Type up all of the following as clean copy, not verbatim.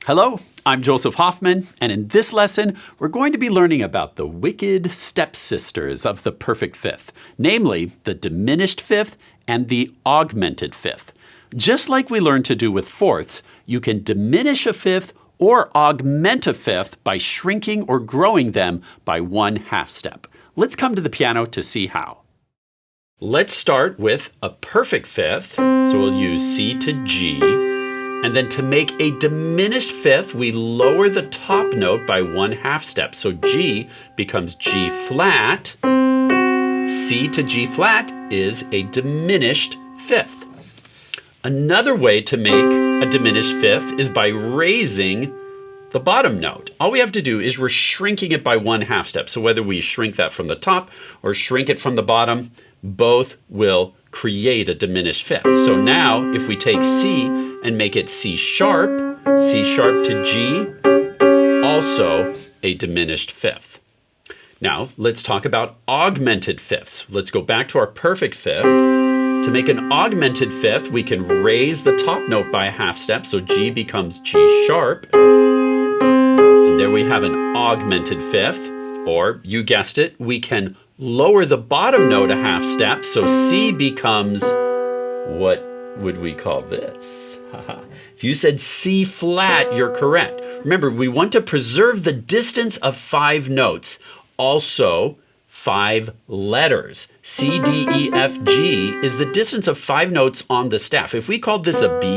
Hello, I'm Joseph Hoffman, and in this lesson, we're going to be learning about the wicked stepsisters of the perfect fifth, namely the diminished fifth and the augmented fifth. Just like we learned to do with fourths, you can diminish a fifth or augment a fifth by shrinking or growing them by one half step. Let's come to the piano to see how. Let's start with a perfect fifth, so we'll use C to G. And then to make a diminished fifth, we lower the top note by one half step. So G becomes G flat. C to G flat is a diminished fifth. Another way to make a diminished fifth is by raising the bottom note. All we have to do is we're shrinking it by one half step. So whether we shrink that from the top or shrink it from the bottom, both will create a diminished fifth. So now if we take C and make it C sharp to G, also a diminished fifth. Now let's talk about augmented fifths. Let's go back to our perfect fifth. To make an augmented fifth, we can raise the top note by a half step, so G becomes G sharp. And there we have an augmented fifth, or you guessed it, we can lower the bottom note a half step, so C becomes, what would we call this? If you said C flat, you're correct. Remember, we want to preserve the distance of 5 notes. Also, 5 letters. C, D, E, F, G is the distance of 5 notes on the staff. If we called this a B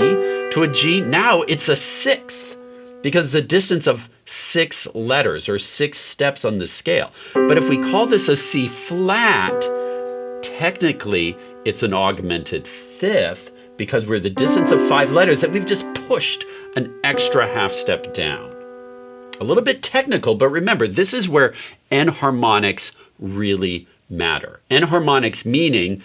to a G, now it's a sixth, because the distance of 6 letters or 6 steps on the scale. But if we call this a C flat, technically it's an augmented fifth because we're the distance of 5 letters that we've just pushed an extra half step down. A little bit technical, but remember, this is where enharmonics really matter. Enharmonics meaning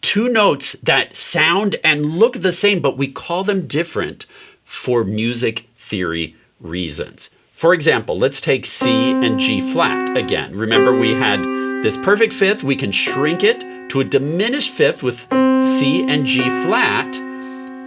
2 notes that sound and look the same, but we call them different for music theory reasons. For example, let's take C and G flat again. Remember, we had this perfect fifth. We can shrink it to a diminished fifth with C and G flat.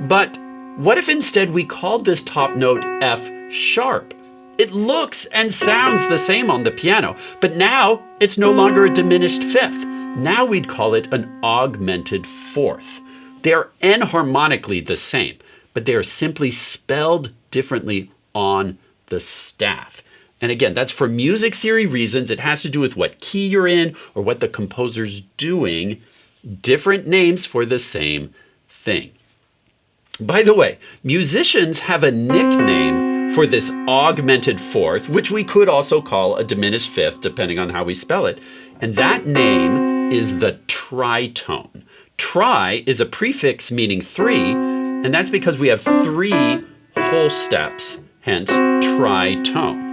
But what if instead we called this top note F sharp? It looks and sounds the same on the piano, but now it's no longer a diminished fifth. Now we'd call it an augmented fourth. They are enharmonically the same, but they are simply spelled differently on the staff. And again, that's for music theory reasons. It has to do with what key you're in or what the composer's doing. Different names for the same thing. By the way, musicians have a nickname for this augmented fourth, which we could also call a diminished fifth, depending on how we spell it. And that name is the tritone. Tri is a prefix meaning 3, and that's because we have 3 whole steps, hence tritone.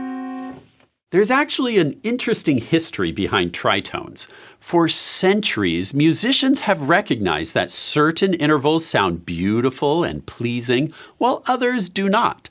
There's actually an interesting history behind tritones. For centuries, musicians have recognized that certain intervals sound beautiful and pleasing, while others do not.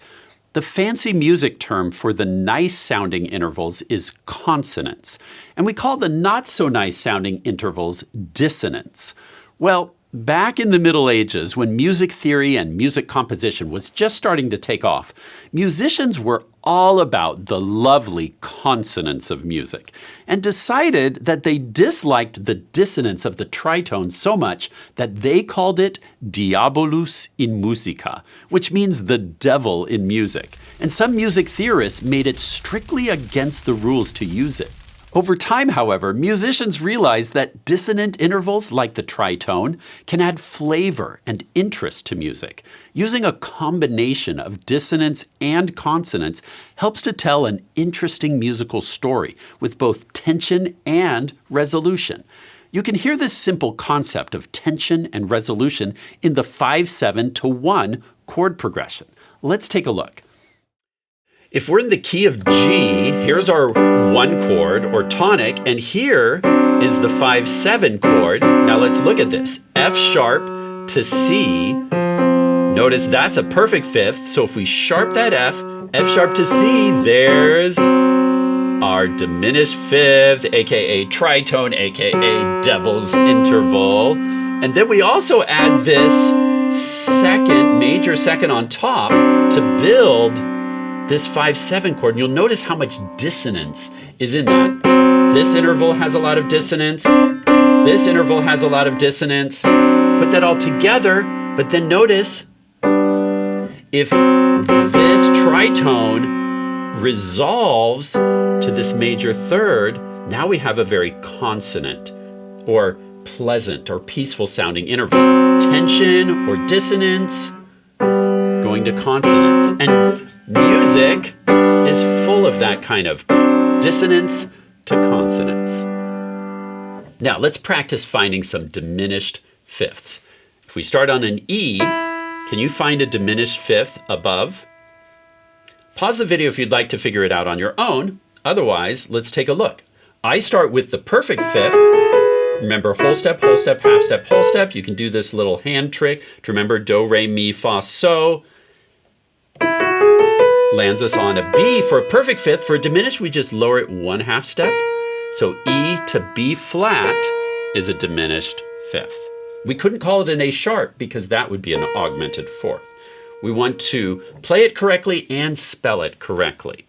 The fancy music term for the nice-sounding intervals is consonants, and we call the not-so-nice-sounding intervals dissonants. Well, back in the Middle Ages, when music theory and music composition was just starting to take off, musicians were all about the lovely consonants of music and decided that they disliked the dissonance of the tritone so much that they called it diabolus in musica, which means the devil in music. And some music theorists made it strictly against the rules to use it. Over time, however, musicians realized that dissonant intervals like the tritone can add flavor and interest to music. Using a combination of dissonance and consonants helps to tell an interesting musical story with both tension and resolution. You can hear this simple concept of tension and resolution in the 5-7 to 1 chord progression. Let's take a look. If we're in the key of G, here's our 1 chord or tonic, and here is the 5-7 chord. Now let's look at this. F sharp to C. Notice that's a perfect fifth, so if we sharp that F sharp to C, there's our diminished fifth, aka tritone, aka devil's interval. And then we also add this second, major second on top to build this 5/7 chord, and you'll notice how much dissonance is in that. This interval has a lot of dissonance. This interval has a lot of dissonance. Put that all together, but then notice if this tritone resolves to this major third, now we have a very consonant or pleasant or peaceful sounding interval. Tension or dissonance going to consonants. And music is full of that kind of dissonance to consonants. Now let's practice finding some diminished fifths. If we start on an E, can you find a diminished fifth above? Pause the video if you'd like to figure it out on your own. Otherwise, let's take a look. I start with the perfect fifth. Remember, whole step, half step, whole step. You can do this little hand trick to remember do, re, mi, fa, so. Lands us on a B for a perfect fifth. For a diminished, we just lower it 1/2 step. So E to B flat is a diminished fifth. We couldn't call it an A sharp because that would be an augmented fourth. We want to play it correctly and spell it correctly.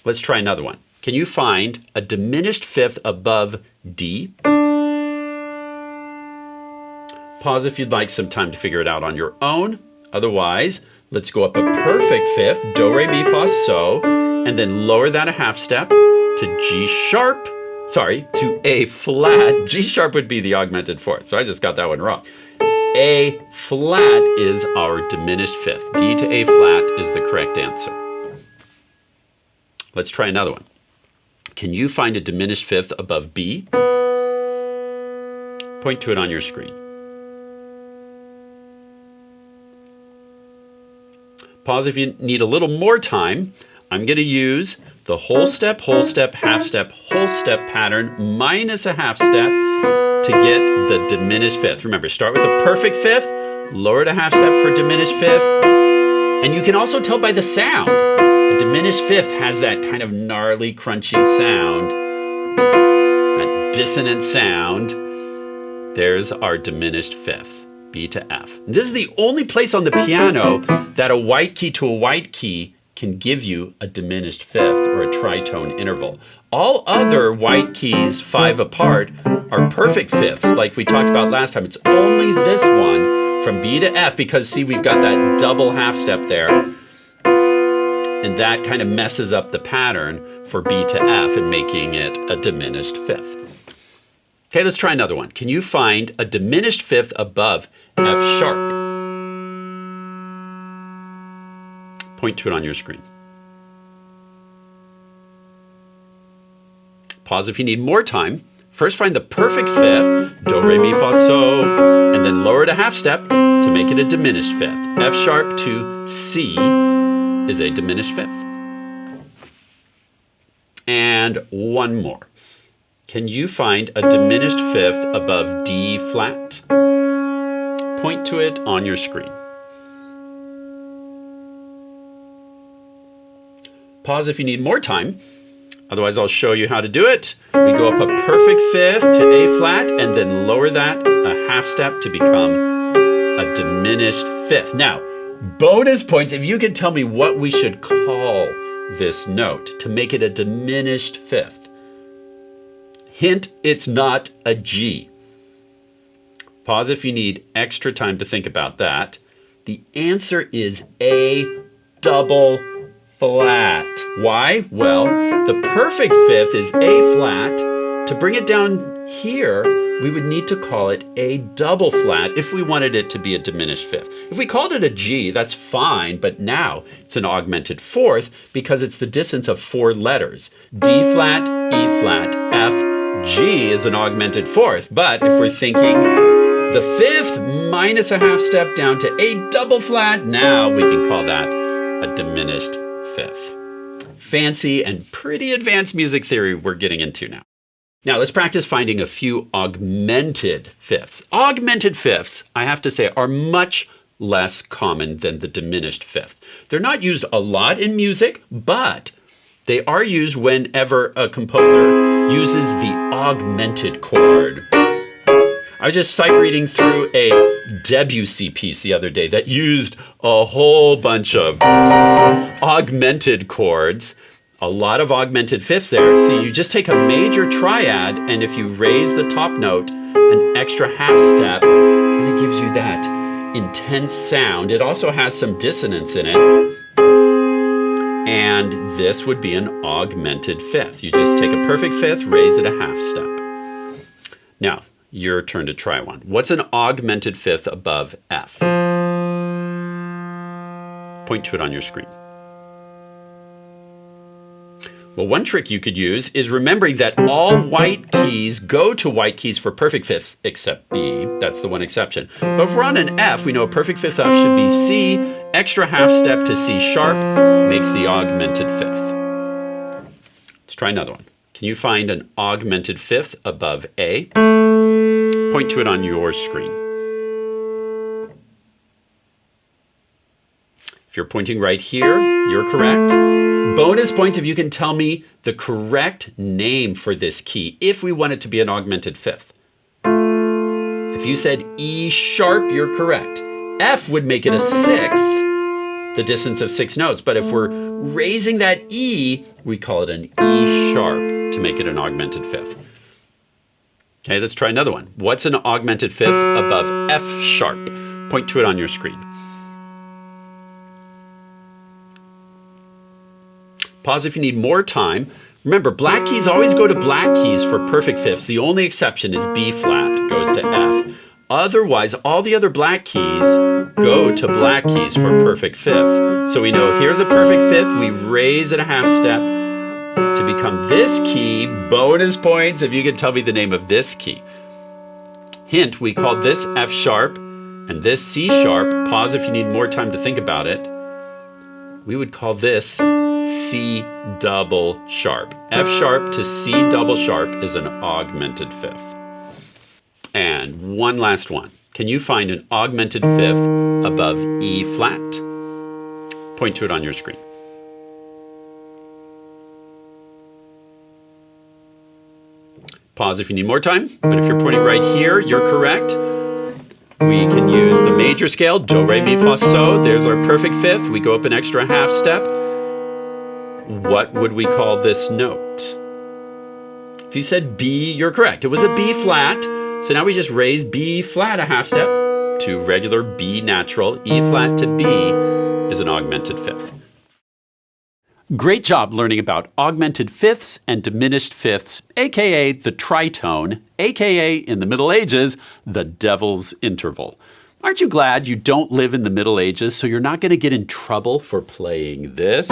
Let's try another one. Can you find a diminished fifth above D? Pause if you'd like some time to figure it out on your own. Otherwise, let's go up a perfect fifth, do, re, mi, fa, so, and then lower that 1/2 step to G sharp, to A flat. G sharp would be the augmented fourth, so I just got that one wrong. A flat is our diminished fifth. D to A flat is the correct answer. Let's try another one. Can you find a diminished fifth above B? Point to it on your screen. Pause if you need a little more time. I'm going to use the whole step, half step, whole step pattern minus a 1/2 step to get the diminished fifth. Remember, start with a perfect fifth, lower it a 1/2 step for diminished fifth. And you can also tell by the sound. A diminished fifth has that kind of gnarly, crunchy sound, that dissonant sound. There's our diminished fifth, B to F. And this is the only place on the piano that a white key to a white key can give you a diminished fifth or a tritone interval. All other white keys 5 apart are perfect fifths like we talked about last time. It's only this one from B to F because see we've got that double 1/2 step there and that kind of messes up the pattern for B to F and making it a diminished fifth. Okay, let's try another one. Can you find a diminished fifth above F sharp? Point to it on your screen. Pause if you need more time. First find the perfect fifth, do, re, mi, fa, so, and then lower it a 1/2 step to make it a diminished fifth. F sharp to C is a diminished fifth. And one more. Can you find a diminished fifth above D flat? Point to it on your screen. Pause if you need more time. Otherwise, I'll show you how to do it. We go up a perfect fifth to A flat and then lower that a 1/2 step to become a diminished fifth. Now, bonus points if you can tell me what we should call this note to make it a diminished fifth. Hint, it's not a G. Pause if you need extra time to think about that. The answer is A double flat. Why? Well, the perfect fifth is A flat. To bring it down here, we would need to call it A double flat if we wanted it to be a diminished fifth. If we called it a G, that's fine, but now it's an augmented fourth because it's the distance of 4 letters. D flat, E flat, F, G is an augmented fourth, but if we're thinking the fifth minus a 1/2 step down to A double flat, now we can call that a diminished fifth. Fancy and pretty advanced music theory we're getting into now. Now let's practice finding a few augmented fifths. Augmented fifths, I have to say, are much less common than the diminished fifth. They're not used a lot in music, but they are used whenever a composer uses the augmented chord. I was just sight reading through a Debussy piece the other day that used a whole bunch of augmented chords. A lot of augmented fifths there. See, you just take a major triad, and if you raise the top note an extra half step, kind of gives you that intense sound. It also has some dissonance in it. And this would be an augmented fifth. You just take a perfect fifth, raise it a half step. Now, your turn to try one. What's an augmented fifth above F? Point to it on your screen. Well, one trick you could use is remembering that all white keys go to white keys for perfect fifths, except B. That's the one exception. But if we're on an F, we know a perfect fifth F should be C, extra half step to C sharp, makes the augmented fifth. Let's try another one. Can you find an augmented fifth above A? Point to it on your screen. If you're pointing right here, you're correct. Bonus points if you can tell me the correct name for this key if we want it to be an augmented fifth. If you said E sharp, you're correct. F would make it a sixth, the distance of 6 notes. But if we're raising that E, we call it an E sharp to make it an augmented fifth. Okay, let's try another one. What's an augmented fifth above F sharp? Point to it on your screen. Pause if you need more time. Remember, black keys always go to black keys for perfect fifths. The only exception is B flat, goes to F. Otherwise, all the other black keys go to black keys for perfect fifths. So we know here's a perfect fifth. We raise it a half step to become this key. Bonus points if you can tell me the name of this key. Hint, we called this F sharp and this C sharp. Pause if you need more time to think about it. We would call this C double sharp. F sharp to C double sharp is an augmented fifth. And one last one. Can you find an augmented fifth above E flat? Point to it on your screen. Pause if you need more time, but if you're pointing right here, you're correct. We can use the major scale, do, re, mi, fa, so. There's our perfect fifth. We go up an extra half step. What would we call this note? If you said B, you're correct. It was a B flat. So now we just raise B flat a half step to regular B natural. E flat to B is an augmented fifth. Great job learning about augmented fifths and diminished fifths, aka the tritone, aka in the Middle Ages, the devil's interval. Aren't you glad you don't live in the Middle Ages so you're not going to get in trouble for playing this?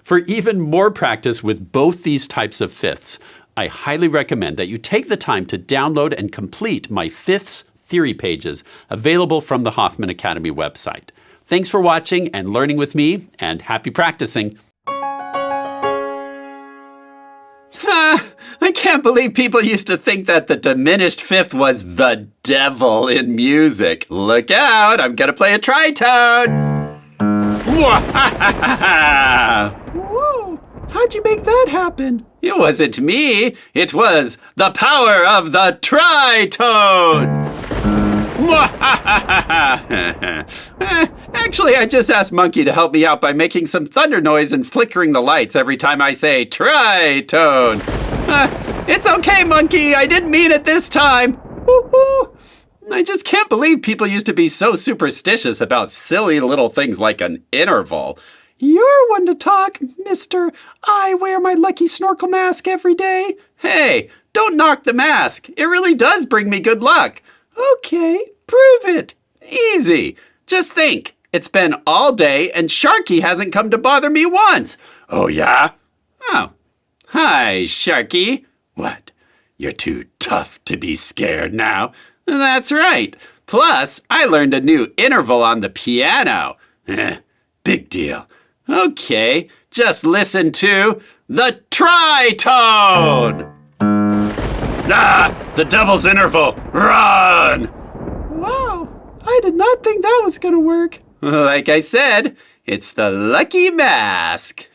For even more practice with both these types of fifths, I highly recommend that you take the time to download and complete my fifths theory pages available from the Hoffman Academy website. Thanks for watching and learning with me, and happy practicing. I can't believe people used to think that the diminished fifth was the devil in music. Look out, I'm gonna play a tritone. Whoa, how'd you make that happen? It wasn't me, it was the power of the tritone. Actually, I just asked Monkey to help me out by making some thunder noise and flickering the lights every time I say tritone. It's okay, Monkey. I didn't mean it this time. Woo-hoo. I just can't believe people used to be so superstitious about silly little things like an interval. You're one to talk, mister. I wear my lucky snorkel mask every day. Hey, don't knock the mask. It really does bring me good luck. Okay, prove it. Easy. Just think. It's been all day and Sharky hasn't come to bother me once. Oh, yeah? Oh. Hi, Sharky. What? You're too tough to be scared now? That's right. Plus, I learned a new interval on the piano. Big deal. Okay, just listen to the tritone. Ah, the devil's interval. Run! Wow, I did not think that was going to work. Like I said, it's the lucky mask.